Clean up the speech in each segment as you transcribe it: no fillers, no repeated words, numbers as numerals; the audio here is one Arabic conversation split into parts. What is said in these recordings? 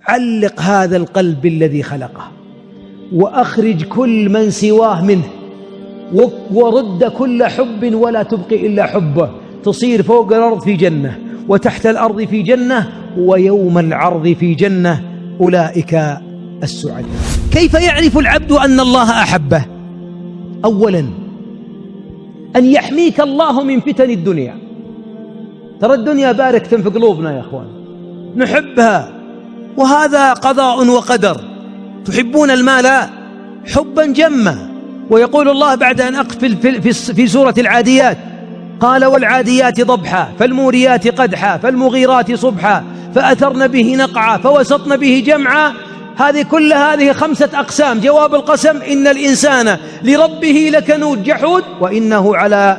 علق هذا القلب بالذي خلقه، وأخرج كل من سواه منه، ورد كل حب ولا تبقي إلا حبه، تصير فوق الأرض في جنة وتحت الأرض في جنة ويوم العرض في جنة، أولئك السعداء. كيف يعرف العبد أن الله أحبه؟ أولا أن يحميك الله من فتن الدنيا. ترى الدنيا باركة في قلوبنا يا أخوان، نحبها وهذا قضاء وقدر. تحبون المال حبا جما، ويقول الله بعد أن أقفل في سورة العاديات قال والعاديات ضبحا فالموريات قدحا فالمغيرات صبحا فأثرن به نقعا فوسطن به جمعا. كل هذه 5 أقسام. جواب القسم إن الإنسان لربه لكنود جحود وإنه على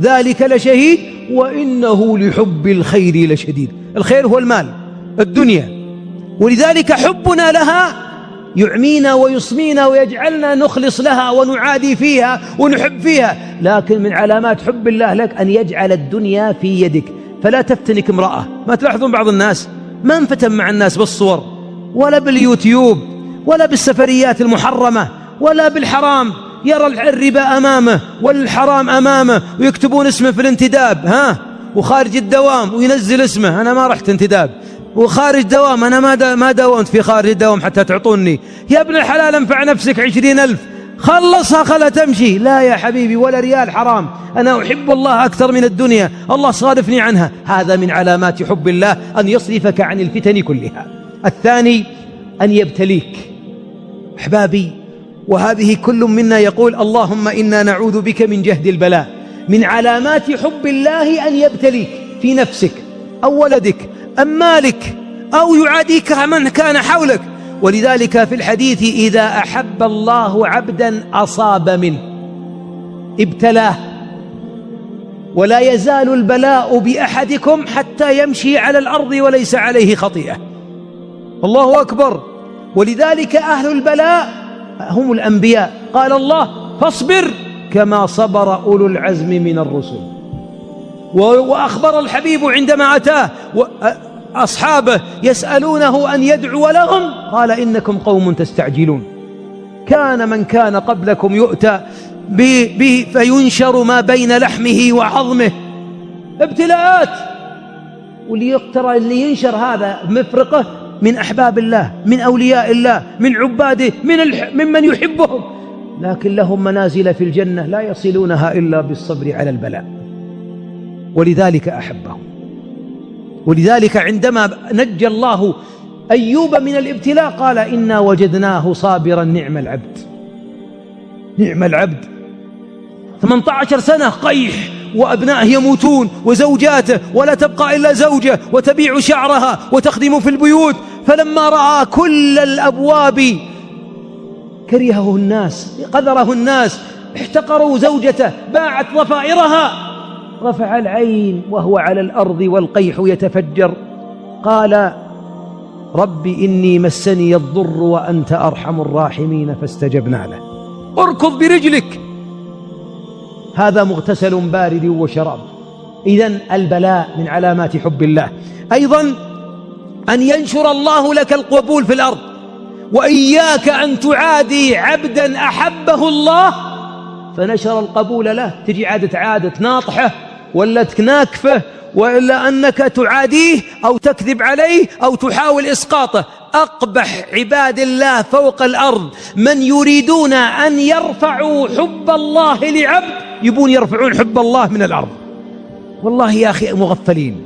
ذلك لشهيد وإنه لحب الخير لشديد. الخير هو المال، الدنيا، ولذلك حبنا لها يعمينا ويصمينا ويجعلنا نخلص لها ونعادي فيها ونحب فيها. لكن من علامات حب الله لك أن يجعل الدنيا في يدك، فلا تفتنك امرأة. ما تلاحظون بعض الناس ما انفتن مع الناس بالصور ولا باليوتيوب ولا بالسفريات المحرمة ولا بالحرام، يرى الربا أمامه والحرام أمامه ويكتبون اسمه في الانتداب وخارج الدوام وينزل اسمه أنا ما رحت انتداب، وخارج دوام أنا ما داومت في خارج الدوام حتى تعطوني. يا ابن الحلال انفع نفسك 20,000 خلصها خلا تمشي. لا يا حبيبي، ولا ريال حرام، أنا أحب الله أكثر من الدنيا، الله صارفني عنها. هذا من علامات حب الله أن يصرفك عن الفتن كلها. الثاني أن يبتليك. أحبابي، وهذه كل منا يقول اللهم إنا نعوذ بك من جهد البلاء. من علامات حب الله أن يبتليك في نفسك أو ولدك أم مالك أو يعاديك من كان حولك. ولذلك في الحديث إذا أحب الله عبدا أصاب منه ابتلاه، ولا يزال البلاء بأحدكم حتى يمشي على الأرض وليس عليه خطيئة. الله أكبر. ولذلك أهل البلاء هم الأنبياء. قال الله فاصبر كما صبر أولو العزم من الرسل. وأخبر الحبيب عندما أتاه أصحابه يسألونه أن يدعو لهم قال إنكم قوم تستعجلون. كان من كان قبلكم يؤتى به فينشر ما بين لحمه وعظمه. ابتلاءات، اللي ينشر هذا مفرقه من أحباب الله، من أولياء الله، من عباده، ممن يحبهم، لكن لهم منازل في الجنة لا يصلونها إلا بالصبر على البلاء. ولذلك أحبهم. ولذلك عندما نجى الله أيوب من الابتلاء قال إنا وجدناه صابرا نعم العبد. نعم العبد. 18 سنة قيح وأبنائه يموتون وزوجاته ولا تبقى إلا زوجة وتبيع شعرها وتخدم في البيوت. فلما رأى كل الأبواب كرهه الناس، قذره الناس، احتقروا زوجته، باعت ضفائرها، رفع العين وهو على الأرض والقيح يتفجر قال رب إني مسني الضر وأنت أرحم الراحمين فاستجبنا له. اركض برجلك. هذا مغتسل بارد وشراب. إذن البلاء من علامات حب الله. أيضا أن ينشر الله لك القبول في الأرض. وإياك أن تعادي عبدا أحبه الله فنشر القبول له، تجي عادة ناطحه ولا تناكفه وإلا أنك تعاديه أو تكذب عليه أو تحاول إسقاطه. أقبح عباد الله فوق الأرض من يريدون أن يرفعوا حب الله لعبد، يبون يرفعون حب الله من الأرض. والله يا أخي مغفلين.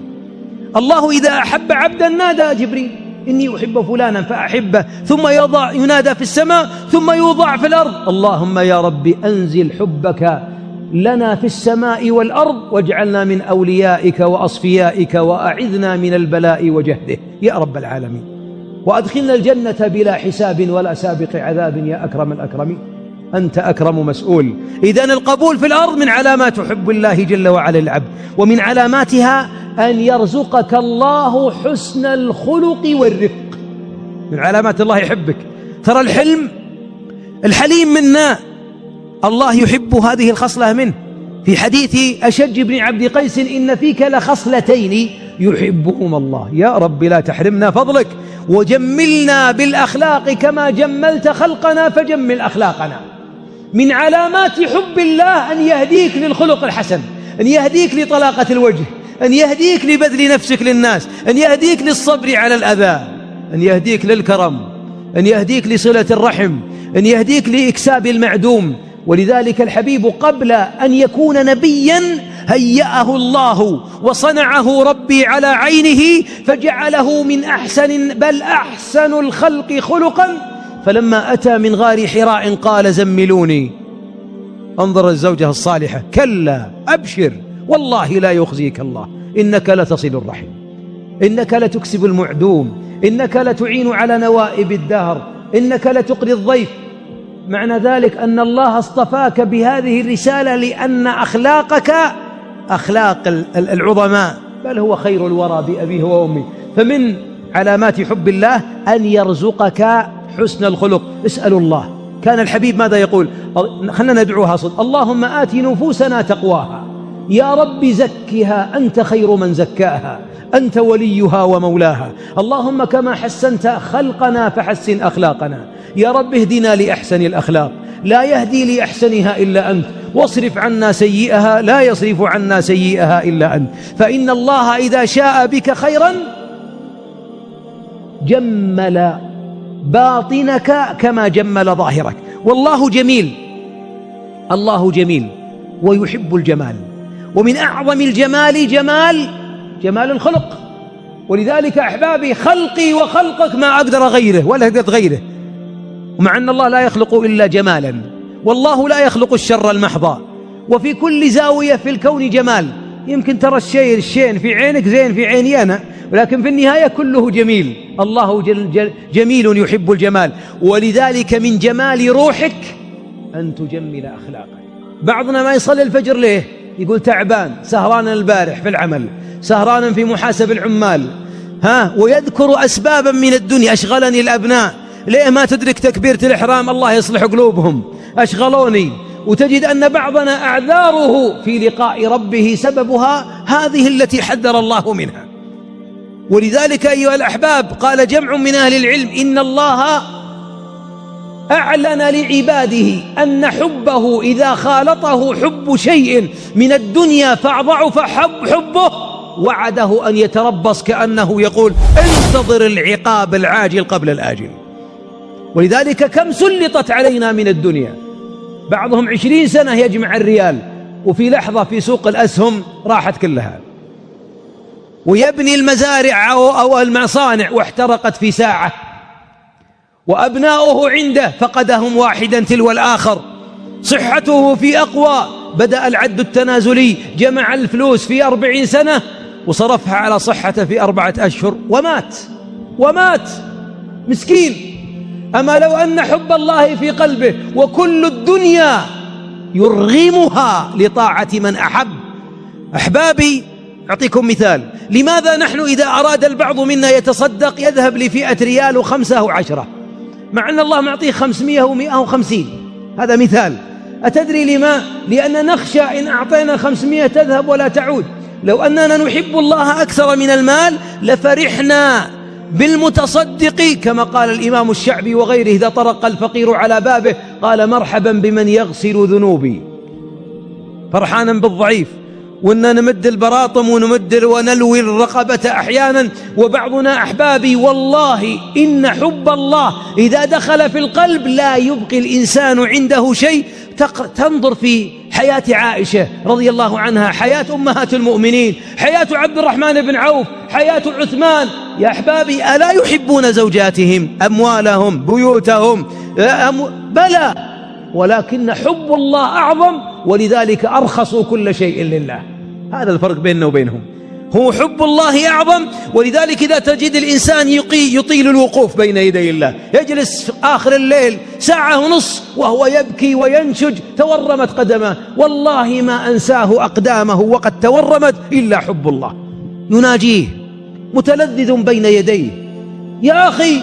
الله إذا أحب عبدا نادى جبريل إني أحب فلانا فأحبه، ثم ينادى في السماء ثم يوضع في الأرض اللهم يا رب أنزل حبك لنا في السماء والأرض واجعلنا من أوليائك وأصفيائك وأعذنا من البلاء وجهده يا رب العالمين، وأدخلنا الجنة بلا حساب ولا سابق عذاب يا أكرم الأكرمين، أنت أكرم مسؤول. إذن القبول في الأرض من علامات حب الله جل وعلا العبد. ومن علاماتها أن يرزقك الله حسن الخلق والرفق. من علامات الله يحبك. ترى الحليم منا الله يحب هذه الخصلة منه. في حديث أشج بن عبد قيس إن فيك لخصلتين يحبهما الله. يا رب لا تحرمنا فضلك. وجملنا بالأخلاق كما جملت خلقنا فجمل أخلاقنا. من علامات حب الله أن يهديك للخلق الحسن، أن يهديك لطلاقة الوجه، أن يهديك لبذل نفسك للناس، أن يهديك للصبر على الأذى، أن يهديك للكرم، أن يهديك لصلة الرحم، أن يهديك لإكساب المعدوم. ولذلك الحبيب قبل أن يكون نبيا هيأه الله وصنعه ربي على عينه فجعله من أحسن بل أحسن الخلق خلقا. فلما أتى من غار حراء قال زملوني. انظر الزوجة الصالحة: كلا أبشر والله لا يخزيك الله، إنك لتصل الرحم، إنك لتكسب المعدوم، إنك لتعين على نوائب الدهر، إنك لتقري الضيف. معنى ذلك أن الله اصطفاك بهذه الرسالة لأن أخلاقك أخلاق العظماء، بل هو خير الورى بأبيه وأمه. فمن علامات حب الله أن يرزقك حسن الخلق. اسألوا الله. كان الحبيب ماذا يقول؟ خلنا ندعوها صدق: اللهم آت نفوسنا تقواها، يا رب زكها أنت خير من زكاها، أنت وليها ومولاها. اللهم كما حسنت خلقنا فحسن أخلاقنا، يا رب اهدنا لأحسن الأخلاق، لا يهدي لأحسنها إلا أنت، واصرف عنا سيئها لا يصرف عنا سيئها إلا أنت. فإن الله إذا شاء بك خيرا جمل باطنك كما جمل ظاهرك. والله جميل، الله جميل ويحب الجمال، ومن أعظم الجمال جمال الخلق. ولذلك أحبابي خلقي وخلقك ما أقدر غيره ولا أقدر غيره، ومع أن الله لا يخلق إلا جمالا، والله لا يخلق الشر المحض، وفي كل زاوية في الكون جمال. يمكن ترى الشين في عينك زين في عيني أنا، ولكن في النهاية كله جميل. الله جميل يحب الجمال. ولذلك من جمال روحك أن تجمل أخلاقك. بعضنا ما يصلي الفجر ليه؟ يقول تعبان، سهرانا البارح في العمل، سهرانا في محاسب العمال، ويذكر أسبابا من الدنيا: أشغلني الأبناء، ليه ما تدرك تكبيرة الإحرام؟ الله يصلح قلوبهم، أشغلوني. وتجد أن بعضنا أعذاره في لقاء ربه سببها هذه التي حذر الله منها. ولذلك أيها الأحباب قال جمع من أهل العلم: إن الله أعلن لعباده أن حبه إذا خالطه حب شيء من الدنيا فضعف حبه وعده أن يتربص، كأنه يقول: انتظر العقاب العاجل قبل الآجل. ولذلك كم سلطت علينا من الدنيا، بعضهم 20 سنة يجمع الريال، وفي لحظة في سوق الأسهم راحت كلها، ويبني المزارع أو المصانع واحترقت في ساعة، وأبناؤه عنده فقدهم واحدا تلو الآخر، صحته في أقوى، بدأ العد التنازلي، جمع الفلوس في 40 سنة وصرفها على صحته في 4 أشهر ومات مسكين. أما لو أن حب الله في قلبه وكل الدنيا يرغمها لطاعة من أحب. أحبابي أعطيكم مثال: لماذا نحن إذا أراد البعض منا يتصدق يذهب لفئة ريال و5 و10، مع أن الله معطيه 500 و150؟ هذا مثال. أتدري لما؟ لأن نخشى إن أعطينا 500 تذهب ولا تعود. لو أننا نحب الله أكثر من المال لفرحنا بالمتصدق، كما قال الإمام الشعبي وغيره: إذا طرق الفقير على بابه قال مرحبا بمن يغسل ذنوبي. فرحانا بالضعيف، وأننا نمد البراطم ونلوي الرقبة أحيانا. وبعضنا أحبابي والله إن حب الله إذا دخل في القلب لا يبقي الإنسان عنده شيء. تنظر في حياة عائشة رضي الله عنها، حياة أمهات المؤمنين، حياة عبد الرحمن بن عوف، حياة عثمان. يا أحبابي ألا يحبون زوجاتهم، أموالهم، بيوتهم؟ بلى، ولكن حب الله أعظم، ولذلك أرخصوا كل شيء لله. هذا الفرق بيننا وبينهم، هو حب الله أعظم. ولذلك إذا تجد الإنسان يطيل الوقوف بين يدي الله، يجلس آخر الليل 1.5 ساعة وهو يبكي وينشج، تورمت قدمه، والله ما أنساه أقدامه وقد تورمت إلا حب الله. يناجيه متلذذ بين يديه. يا أخي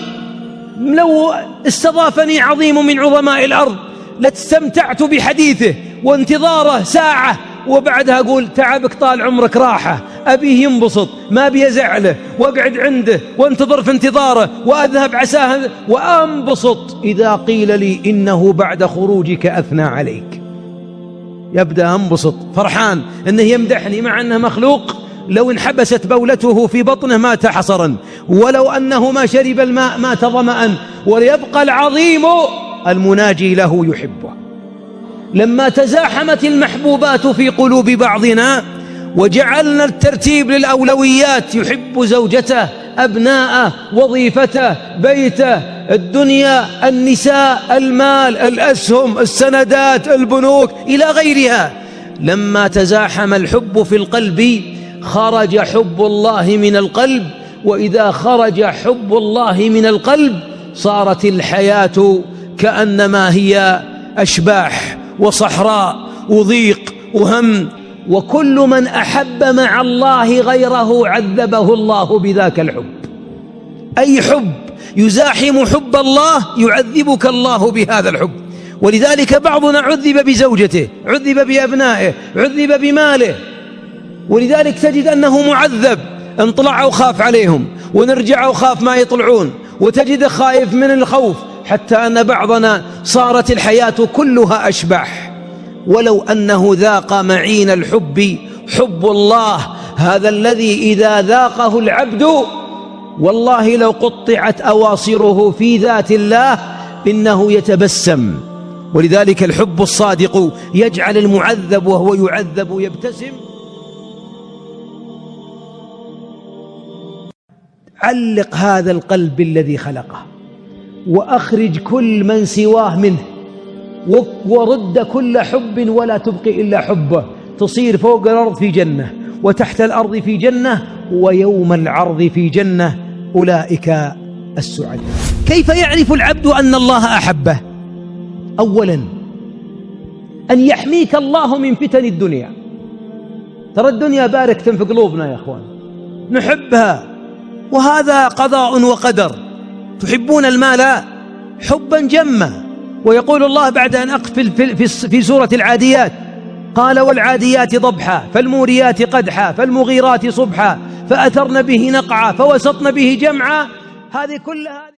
لو استضافني عظيم من عظماء الأرض لاستمتعت بحديثه وانتظاره ساعة، وبعدها أقول تعبك طال عمرك راحة، أبيه ينبسط، ما بيزعله، وأقعد عنده وانتظر في انتظاره وأذهب عساه وأنبسط إذا قيل لي إنه بعد خروجك أثنى عليك. يبدأ أنبسط فرحان إنه يمدحني مع أنه مخلوق، لو انحبست بولته في بطنه مات حصرا، ولو أنه ما شرب الماء مات ظمأ، وليبقى العظيم المناجي له يحبه. لما تزاحمت المحبوبات في قلوب بعضنا وجعلنا الترتيب للأولويات، يحب زوجته، أبناءه، وظيفته، بيته، الدنيا، النساء، المال، الأسهم، السندات، البنوك إلى غيرها، لما تزاحم الحب في القلب خرج حب الله من القلب، وإذا خرج حب الله من القلب صارت الحياة كأنما هي أشباح وصحراء وضيق وهم. وكل من أحب مع الله غيره عذبه الله بذاك الحب. أي حب يزاحم حب الله يعذبك الله بهذا الحب. ولذلك بعضنا عذب بزوجته، عذب بأبنائه، عذب بماله، ولذلك تجد أنه معذب، ان طلعوا خاف عليهم، ونرجعوا خاف ما يطلعون، وتجد خائف من الخوف، حتى أن بعضنا صارت الحياة كلها أشباح. ولو أنه ذاق معين الحب حب الله، هذا الذي إذا ذاقه العبد والله لو قطعت أواصره في ذات الله إنه يتبسم. ولذلك الحب الصادق يجعل المعذب وهو يعذب يبتسم. علق هذا القلب الذي خلقه، وأخرج كل من سواه منه، ورد كل حب ولا تبقي إلا حبه. تصير فوق الأرض في جنة، وتحت الأرض في جنة، ويوم العرض في جنة. أولئك السعداء. كيف يعرف العبد أن الله أحبه؟ أولا أن يحميك الله من فتن الدنيا. ترى الدنيا باركة في قلوبنا يا أخوان، نحبها، وهذا قضاء وقدر. تحبون المال حبا جما، ويقول الله بعد أن أقفل في سورة العاديات قال والعاديات ضبحا فالموريات قدحا فالمغيرات صبحا فأثرن به نقعا فوسطن به جمعا. هذه كلها